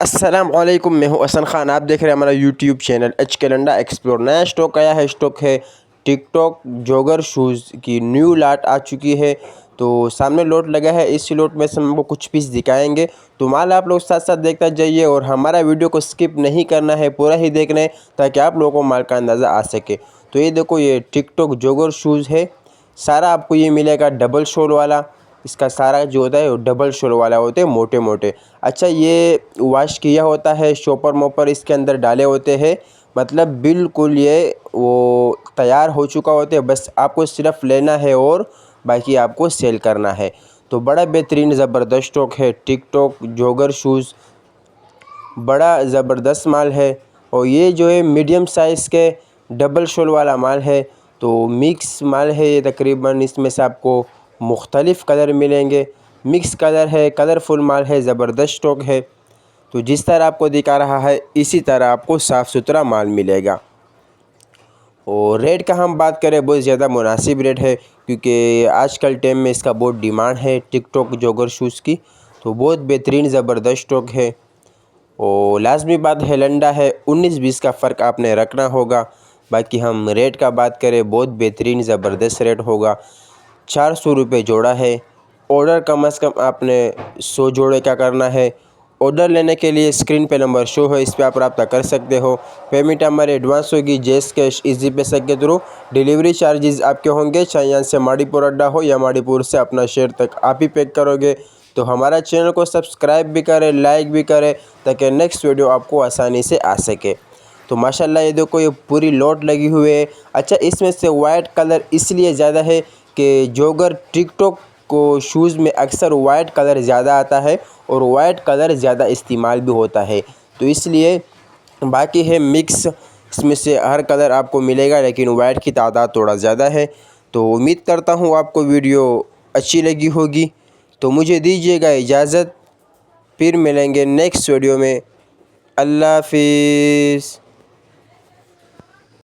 अस्सलामुअलैकुम, मैं हूं हसन खान। आप देख रहे हैं हमारा YouTube channel H calendar explore. नया स्टॉक आया है, स्टॉक है टिकटॉक जॉगर शूज़ की न्यू लाट आ चुकी है। तो सामने लोट लगा है, इस लोट में से हमको कुछ पीस दिखाएंगे। तो माल आप लोग साथ साथ देखता जाइए और हमारा वीडियो को स्किप नहीं करना है, पूरा ही देखना है ताकि आप लोगों को माल का अंदाज़ा आ सके। तो ये देखो, ये टिकटॉक जॉगर शूज़ है। सारा आपको ये मिलेगा डबल शोल वाला। इसका सारा जो होता है वो डबल शोल वाला होते हैं, मोटे मोटे। अच्छा, ये वॉश किया होता है, शॉपर मोपर इसके अंदर डाले होते हैं, मतलब बिल्कुल ये वो तैयार हो चुका होते हैं। बस आपको सिर्फ लेना है और बाकी आपको सेल करना है। तो बड़ा बेहतरीन ज़बरदस्त स्टॉक है टिकटॉक जॉगर शूज़, बड़ा ज़बरदस्त माल है। और ये जो है मीडियम साइज़ के डबल शोल वाला माल है। तो मिक्स माल है ये, तकरीबन इसमें से आपको मुख्तलिफ़ कलर मिलेंगे। मिक्स कलर है, कलरफुल माल है, ज़बरदस्त स्टॉक है। तो जिस तरह आपको दिखा रहा है इसी तरह आपको साफ़ सुथरा माल मिलेगा। और रेट का हम बात करें, बहुत ज़्यादा मुनासिब रेट है, क्योंकि आजकल टाइम में इसका बहुत डिमांड है टिकटॉक जॉगर शूज़ की। तो बहुत बेहतरीन ज़बरदस्त स्टॉक है। और लाजमी बात है, लंडा है, 19-20 का फ़र्क आपने रखना होगा। बाकी हम रेट का बात करें, बहुत बेहतरीन ज़बरदस्त रेट होगा। 400 रुपये जोड़ा है। ऑर्डर कम से कम आपने 100 जोड़े का करना है। ऑर्डर लेने के लिए स्क्रीन पे नंबर शो है, इस पर आप रब्ता कर सकते हो। पेमेंट हमारे एडवांस होगी, जैस कैश, इजी पैसे के थ्रू। डिलीवरी चार्जेस आपके होंगे, चाहे यहाँ से माड़ीपुर अड्डा हो या माड़ीपुर से अपना शहर तक आप ही पैक करोगे। तो हमारा चैनल को सब्सक्राइब भी करें, लाइक भी करें, ताकि नेक्स्ट वीडियो आपको आसानी से आ सके। तो माशाल्लाह ये देखो, ये पूरी लोट लगी हुई है। अच्छा, इसमें से वाइट कलर इसलिए ज़्यादा है कि जॉगर टिकटॉक को शूज़ में अक्सर वाइट कलर ज़्यादा आता है और वाइट कलर ज़्यादा इस्तेमाल भी होता है, तो इसलिए। बाकी है मिक्स, इसमें से हर कलर आपको मिलेगा, लेकिन वाइट की तादाद थोड़ा ज़्यादा है। तो उम्मीद करता हूँ आपको वीडियो अच्छी लगी होगी। तो मुझे दीजिएगा इजाज़त, फिर मिलेंगे नेक्स्ट वीडियो में। अल्लाह हाफिज़।